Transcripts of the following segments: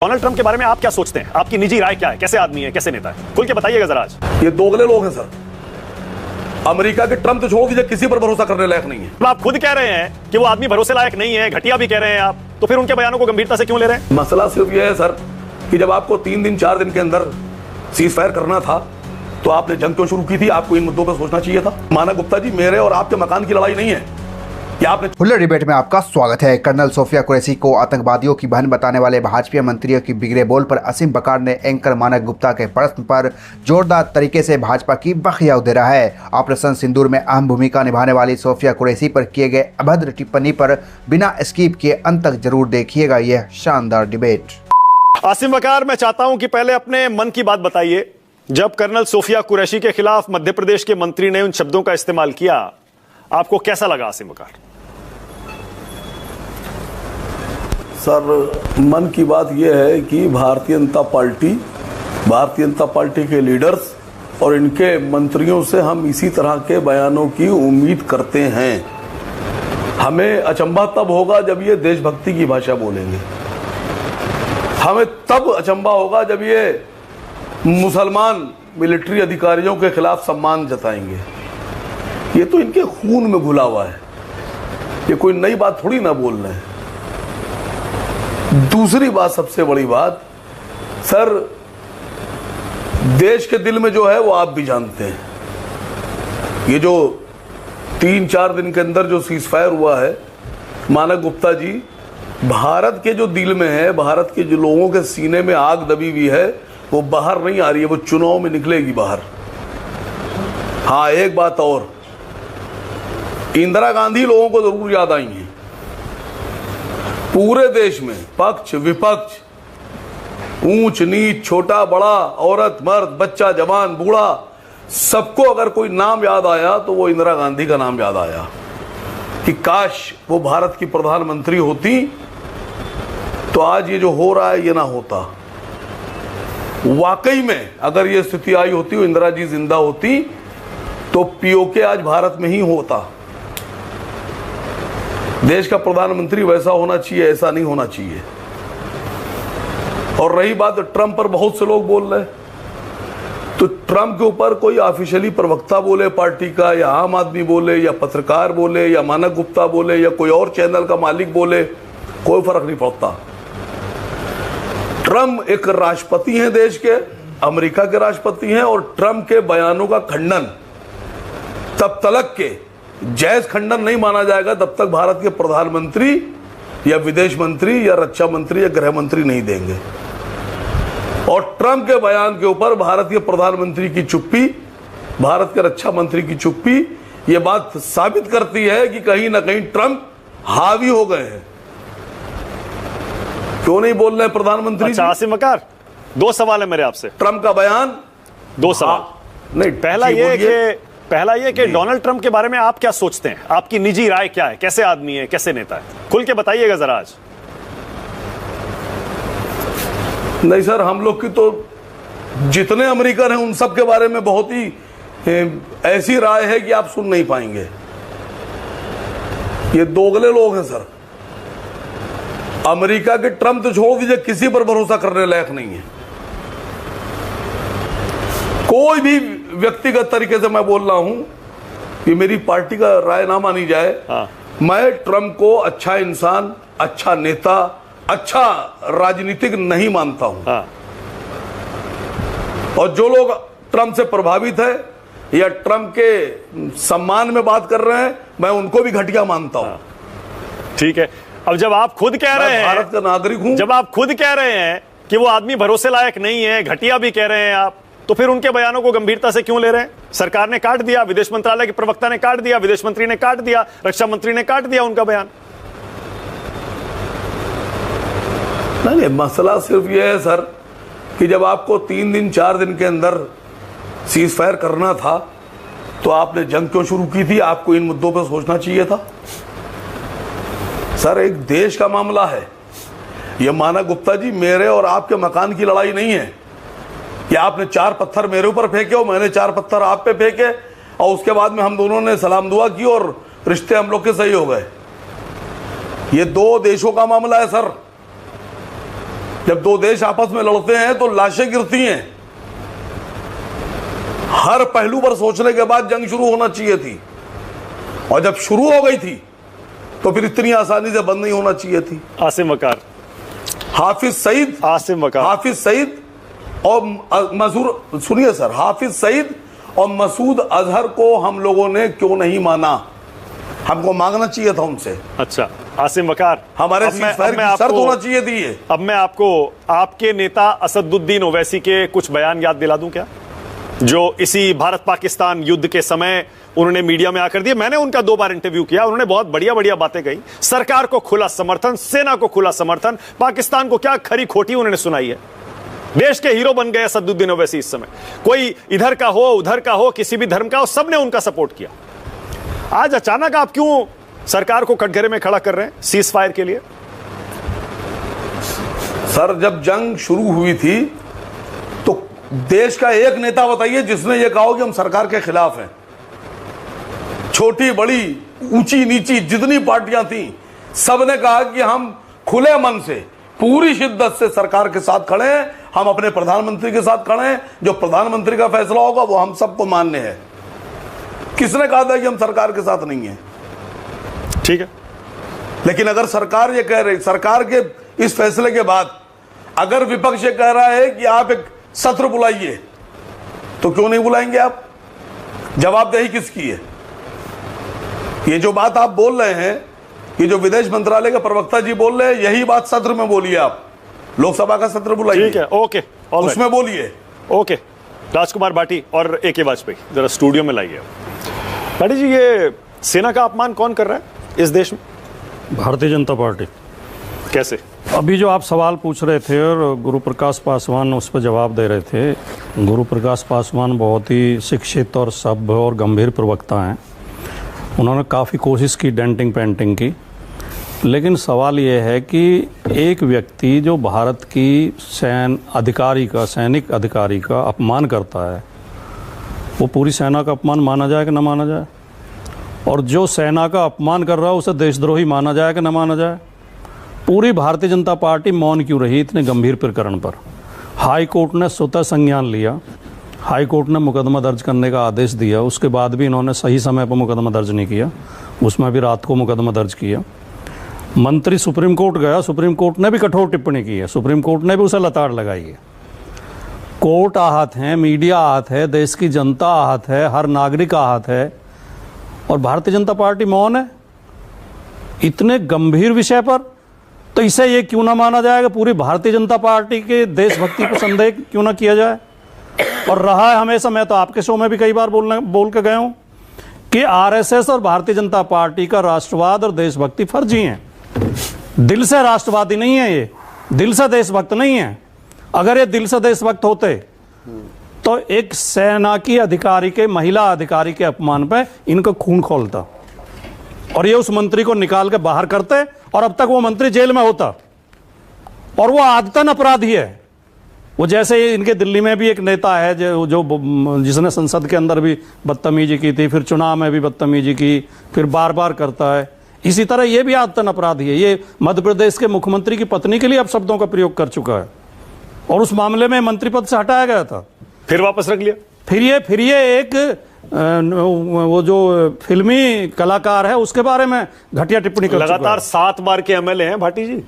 Donald Trump के बारे में आप क्या सोचते हैं? आपकी निजी राय क्या है? कैसे आदमी है, कैसे नेता है? खुल के बताइएगा जरा आज। ये दोगले लोग हैं सर। अमेरिका के ट्रंप तो छोड़ दीजिए, किसी पर भरोसा करने लायक नहीं है। तो आप खुद कह रहे हैं कि वो आदमी भरोसे लायक नहीं है, घटिया भी कह रहे हैं आप, तो फिर उनके बयानों को गंभीरता से क्यों ले रहे हैं? मसला सिर्फ ये है सर कि जब आपको 3 दिन 4 दिन के अंदर सीज फायर करना था तो आपने जंग क्यों शुरू की थी? आपको इन मुद्दों पर सोचना चाहिए था। माना गुप्ता जी, मेरे और आपके मकान की लड़ाई नहीं है। हुल्लड़ डिबेट में आपका स्वागत है। कर्नल सोफिया कुरैशी को आतंकवादियों की बहन बताने वाले भाजपा मंत्रियों की बिगड़े बोल पर असीम बकार ने एंकर मानक गुप्ता के प्रश्न पर जोरदार तरीके से भाजपा की बखिया उधेरा है। ऑपरेशन सिंदूर में अहम भूमिका निभाने वाली सोफिया कुरैशी पर किए गए अभद्र टिप्पणी पर बिना स्किप किए अंत तक जरूर देखिएगा यह शानदार डिबेट। आसिम बकार, मैं चाहता हूं कि पहले अपने मन की बात बताइए। जब कर्नल सोफिया कुरैशी के खिलाफ मध्य प्रदेश के मंत्री ने उन शब्दों का इस्तेमाल किया, आपको कैसा लगा आसिम बकार? सर, मन की बात यह है कि भारतीय जनता पार्टी के लीडर्स और इनके मंत्रियों से हम इसी तरह के बयानों की उम्मीद करते हैं। हमें अचंभा तब होगा जब ये देशभक्ति की भाषा बोलेंगे। हमें तब अचंभा होगा जब ये मुसलमान मिलिट्री अधिकारियों के खिलाफ सम्मान जताएंगे। ये तो इनके खून में घुला हुआ है, ये कोई नई बात थोड़ी ना बोल रहे हैं। दूसरी बात, सबसे बड़ी बात सर, देश के दिल में जो है वो आप भी जानते हैं। ये जो 3-4 दिन के अंदर जो सीज फायर हुआ है, मानक गुप्ता जी, भारत के जो दिल में है, भारत के जो लोगों के सीने में आग दबी हुई है, वो बाहर नहीं आ रही है, वो चुनाव में निकलेगी बाहर। हाँ, एक बात और, इंदिरा गांधी लोगों को जरूर याद आई है। पूरे देश में पक्ष विपक्ष, ऊंच नीच, छोटा बड़ा, औरत मर्द, बच्चा जवान बूढ़ा, सबको अगर कोई नाम याद आया तो वो इंदिरा गांधी का नाम याद आया कि काश वो भारत की प्रधानमंत्री होती तो आज ये जो हो रहा है ये ना होता। वाकई में अगर ये स्थिति आई होती, वो इंदिरा जी जिंदा होती तो पीओके आज भारत में ही होता। देश का प्रधानमंत्री वैसा होना चाहिए, ऐसा नहीं होना चाहिए। और रही बात ट्रंप पर, बहुत से लोग बोल रहे हैं, तो ट्रंप के ऊपर कोई ऑफिशियली प्रवक्ता बोले पार्टी का, या आम आदमी बोले, या पत्रकार बोले, या मानक गुप्ता बोले, या कोई और चैनल का मालिक बोले, कोई फर्क नहीं पड़ता। ट्रंप एक राष्ट्रपति हैं देश के, अमेरिका के राष्ट्रपति हैं, और ट्रंप के बयानों का खंडन तब तक के जायज खंडन नहीं माना जाएगा तब तक भारत के प्रधानमंत्री या विदेश मंत्री या रक्षा मंत्री या गृह मंत्री नहीं देंगे। और ट्रंप के बयान के ऊपर भारत के प्रधानमंत्री की चुप्पी, भारत के रक्षा मंत्री की चुप्पी, ये बात साबित करती है कि कहीं ना कहीं ट्रंप हावी हो गए हैं। क्यों नहीं बोल रहे प्रधानमंत्री? अच्छा आसिम बकार, 2 सवाल है मेरे आपसे। ट्रंप का बयान, 2 सवाल। नहीं, पहला ये कि डोनाल्ड ट्रंप के बारे में आप क्या सोचते हैं? आपकी निजी राय क्या है? कैसे आदमी है, कैसे नेता है? खुल के बताइएगा जरा आज। नहीं सर, हम लोग की तो जितने अमेरिकन हैं उन सब के बारे में बहुत ही ऐसी राय है कि आप सुन नहीं पाएंगे। ये दोगले लोग हैं सर। अमेरिका के ट्रंप तो छोड़ दीजिए, किसी पर भरोसा करने लायक नहीं है। कोई भी व्यक्तिगत तरीके से मैं बोल रहा हूं कि मेरी पार्टी का राय ना मानी जाए। हाँ। मैं ट्रंप को अच्छा इंसान, अच्छा नेता, अच्छा राजनीतिक नहीं मानता हूं। हाँ। और जो लोग ट्रंप से प्रभावित है या ट्रंप के सम्मान में बात कर रहे हैं, मैं उनको भी घटिया मानता हूं। हाँ। ठीक है। अब जब आप खुद कह रहे हैं, भारत का नागरिक हूं, जब आप खुद कह रहे हैं कि वो आदमी भरोसे लायक नहीं है, घटिया भी कह रहे हैं आप, तो फिर उनके बयानों को गंभीरता से क्यों ले रहे हैं? सरकार ने काट दिया, विदेश मंत्रालय के प्रवक्ता ने काट दिया, विदेश मंत्री ने काट दिया, रक्षा मंत्री ने काट दिया उनका बयान। नहीं, मसला सिर्फ यह है सर कि जब आपको 3 दिन 4 दिन के अंदर सीज फायर करना था तो आपने जंग क्यों शुरू की थी? आपको इन मुद्दों पर सोचना चाहिए था। सर, एक देश का मामला है यह। मानक गुप्ता जी, मेरे और आपके मकान की लड़ाई नहीं है कि आपने 4 पत्थर मेरे ऊपर फेंके और मैंने 4 पत्थर आप पे फेंके और उसके बाद में हम दोनों ने सलाम दुआ की और रिश्ते हम लोग के सही हो गए। ये 2 देशों का मामला है सर। जब दो देश आपस में लड़ते हैं तो लाशें गिरती हैं। हर पहलू पर सोचने के बाद जंग शुरू होना चाहिए थी, और जब शुरू हो गई थी तो फिर इतनी आसानी से बंद नहीं होना चाहिए थी। आसिम वकार, हाफिज सईद और मसूद, सुनिए सर, हाफिज सईद और मसूद अजहर को हम लोगों ने क्यों नहीं माना? हमको मांगना चाहिए था उनसे। अच्छा आसिम वकार, हमारे सीज़फायर की शर्त होना चाहिए थी ये। अब मैं आपको आपके नेता असदुद्दीन ओवैसी के कुछ बयान याद दिला दूं क्या, जो इसी भारत पाकिस्तान युद्ध के समय उन्होंने मीडिया में आकर दिए। मैंने उनका 2 बार इंटरव्यू किया, उन्होंने बहुत बढ़िया बढ़िया बातें कही। सरकार को खुला समर्थन, सेना को खुला समर्थन, पाकिस्तान को क्या खरी खोटी उन्होंने सुनाई है। देश के हीरो बन गए असदुद्दीन ओवैसी इस समय। कोई इधर का हो, उधर का हो, किसी भी धर्म का हो, सबने उनका सपोर्ट किया। आज अचानक आप क्यों सरकार को कटघरे में खड़ा कर रहे हैं सीज फायर के लिए? सर, जब जंग शुरू हुई थी तो देश का एक नेता बताइए जिसने ये कहा कि हम सरकार के खिलाफ हैं। छोटी बड़ी, ऊंची नीची जितनी पार्टियां थी, सबने कहा कि हम खुले मन से, पूरी शिद्दत से सरकार के साथ खड़े हैं, हम अपने प्रधानमंत्री के साथ खड़े हैं, जो प्रधानमंत्री का फैसला होगा वो हम सबको मान्य है। किसने कहा था कि हम सरकार के साथ नहीं है? ठीक है, लेकिन अगर सरकार ये कह रही, सरकार के इस फैसले के बाद अगर विपक्ष ये कह रहा है कि आप एक सत्र बुलाइए, तो क्यों नहीं बुलाएंगे आप? जवाबदेही किसकी है? ये जो बात आप बोल रहे हैं, ये जो विदेश मंत्रालय के प्रवक्ता जी बोल रहे हैं, यही बात सत्र में बोलिए आप। लोकसभा का सत्र बुलाइए, ठीक है, ओके, उसमें बोलिए। ओके, राजकुमार भाटी और ए.के. वाजपेयी जरा स्टूडियो में लाइए। भाटी जी, ये सेना का अपमान कौन कर रहा है इस देश में? भारतीय जनता पार्टी। कैसे? अभी जो आप सवाल पूछ रहे थे और गुरु प्रकाश पासवान उस पर जवाब दे रहे थे, गुरु प्रकाश पासवान बहुत ही शिक्षित और सभ्य और गंभीर प्रवक्ता हैं। उन्होंने काफ़ी कोशिश की डेंटिंग पेंटिंग की, लेकिन सवाल ये है कि एक व्यक्ति जो भारत की सैनिक अधिकारी का अपमान करता है, वो पूरी सेना का अपमान माना जाए कि ना माना जाए? और जो सेना का अपमान कर रहा है उसे देशद्रोही माना जाए कि ना माना जाए? पूरी भारतीय जनता पार्टी मौन क्यों रही इतने गंभीर प्रकरण पर? हाई कोर्ट ने स्वतः संज्ञान लिया, हाई कोर्ट ने मुकदमा दर्ज करने का आदेश दिया, उसके बाद भी इन्होंने सही समय पर मुकदमा दर्ज नहीं किया, उसमें भी रात को मुकदमा दर्ज किया। मंत्री सुप्रीम कोर्ट गया, सुप्रीम कोर्ट ने भी कठोर टिप्पणी की है, सुप्रीम कोर्ट ने भी उसे लताड़ लगाई है। कोर्ट आहत है, मीडिया आहत है, देश की जनता आहत है, हर नागरिक आहत है, और भारतीय जनता पार्टी मौन है इतने गंभीर विषय पर। तो इसे ये क्यों ना माना जाएगा, पूरी भारतीय जनता पार्टी के देशभक्ति पर संदेह क्यों ना किया जाए? और रहा है हमेशा, मैं तो आपके शो में भी कई बार बोल के गया हूं कि आरएसएस और भारतीय जनता पार्टी का राष्ट्रवाद और देशभक्ति फर्जी हैं। दिल से राष्ट्रवादी नहीं है ये, दिल से देशभक्त नहीं है। अगर ये दिल से देशभक्त होते तो एक सेना की अधिकारी के, महिला अधिकारी के अपमान पे इनका खून खोलता और ये उस मंत्री को निकाल के बाहर करते, और अब तक वो मंत्री जेल में होता। और वो आदतन अपराधी है। वो जैसे इनके दिल्ली में भी एक नेता है जो जिसने संसद के अंदर भी बदतमीजी की थी, फिर चुनाव में भी बदतमीजी की, फिर बार बार करता है। इसी तरह ये भी आदतन अपराधी है। ये मध्य प्रदेश के मुख्यमंत्री की पत्नी के लिए अब शब्दों का प्रयोग कर चुका है, और उस मामले में मंत्री पद से हटाया गया था, फिर वापस रख लिया। फिर ये एक वो जो फिल्मी कलाकार है उसके बारे में घटिया टिप्पणी कर चुका है। लगातार 7 बार के एमएलए हैं भाटी जी।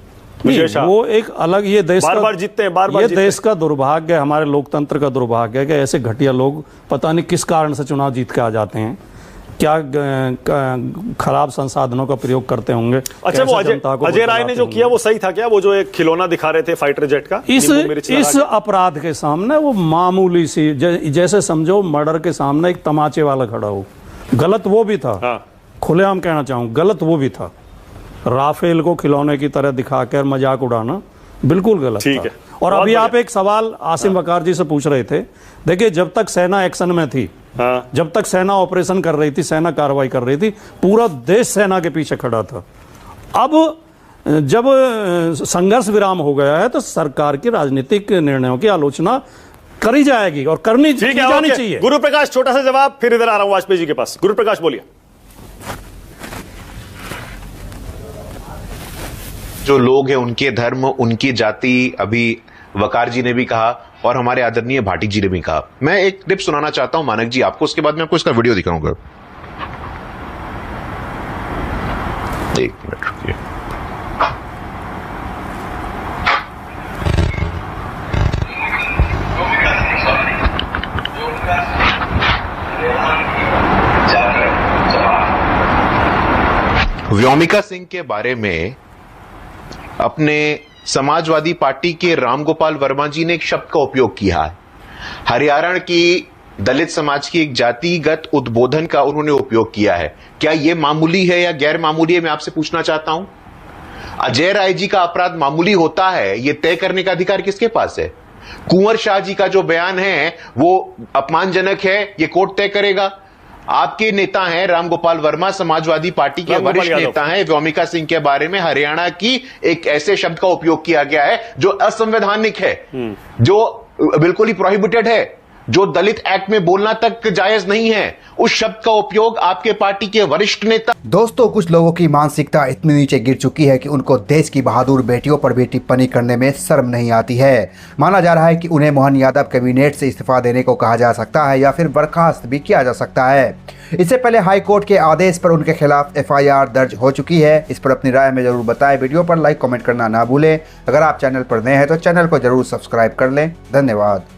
वो एक अलग, ये देश बार जीतते हैं, बार-बार ये देश का दुर्भाग्य है, हमारे लोकतंत्र का दुर्भाग्य है कि ऐसे घटिया लोग पता नहीं किस कारण से चुनाव जीत के आ जाते हैं, क्या खराब संसाधनों का प्रयोग करते होंगे। अच्छा, वो अजय राय ने जो किया वो सही था क्या? वो जो एक खिलौना दिखा रहे थे फाइटर जेट का, इस अपराध के सामने वो मामूली सी, जैसे समझो मर्डर के सामने एक तमाचे वाला खड़ा हो। गलत वो भी था। हाँ। खुलेआम कहना चाहूं, गलत वो भी था। राफेल को खिलौने की तरह दिखाकर मजाक उड़ाना बिल्कुल गलत था। और अभी आप एक सवाल आसिम वकार जी से पूछ रहे थे। देखिए, जब तक सेना एक्शन में थी, जब तक सेना ऑपरेशन कर रही थी, सेना कार्रवाई कर रही थी, पूरा देश सेना के पीछे खड़ा था। अब जब संघर्ष विराम हो गया है तो सरकार के राजनीतिक निर्णयों की आलोचना करी जाएगी और करनी जानी चाहिए। गुरु प्रकाश, छोटा सा जवाब, फिर इधर आ रहा हूं वाजपेयी जी के पास। गुरु प्रकाश बोलिए। जो लोग हैं उनके धर्म, उनकी जाति, अभी वकार जी ने भी कहा और हमारे आदरणीय भाटी जी ने भी कहा। मैं एक क्लिप सुनाना चाहता हूं मानक जी आपको, उसके बाद मैं आपको इसका वीडियो दिखाऊंगा। एक मिनट रुकिए। व्योमिका सिंह के बारे में अपने समाजवादी पार्टी के रामगोपाल वर्मा जी ने एक शब्द का उपयोग किया है। हरियाणा की दलित समाज की एक जातिगत उद्बोधन का उन्होंने उपयोग किया है। क्या यह मामूली है या गैर मामूली है, मैं आपसे पूछना चाहता हूं। अजय राय जी का अपराध मामूली होता है, यह तय करने का अधिकार किसके पास है? कुंवर शाह जी का जो बयान है वो अपमानजनक है, यह कोर्ट तय करेगा। आपके नेता हैं रामगोपाल वर्मा, समाजवादी पार्टी के वरिष्ठ नेता हैं। व्योमिका सिंह के बारे में हरियाणा की एक ऐसे शब्द का उपयोग किया गया है जो असंवैधानिक है, जो बिल्कुल ही प्रोहिबिटेड है, जो दलित एक्ट में बोलना तक जायज नहीं है। उस शब्द का उपयोग आपके पार्टी के वरिष्ठ नेता। दोस्तों, कुछ लोगों की मानसिकता इतनी नीचे गिर चुकी है कि उनको देश की बहादुर बेटियों पर भी टिप्पणी करने में शर्म नहीं आती है। माना जा रहा है कि उन्हें मोहन यादव कैबिनेट से इस्तीफा देने को कहा जा सकता है या फिर बर्खास्त भी किया जा सकता है। इससे पहले हाई कोर्ट के आदेश पर उनके खिलाफ FIR दर्ज हो चुकी है। इस पर अपनी राय में जरूर बताएं। वीडियो पर लाइक कमेंट करना ना भूलें। अगर आप चैनल पर नए हैं तो चैनल को जरूर सब्सक्राइब कर लें। धन्यवाद।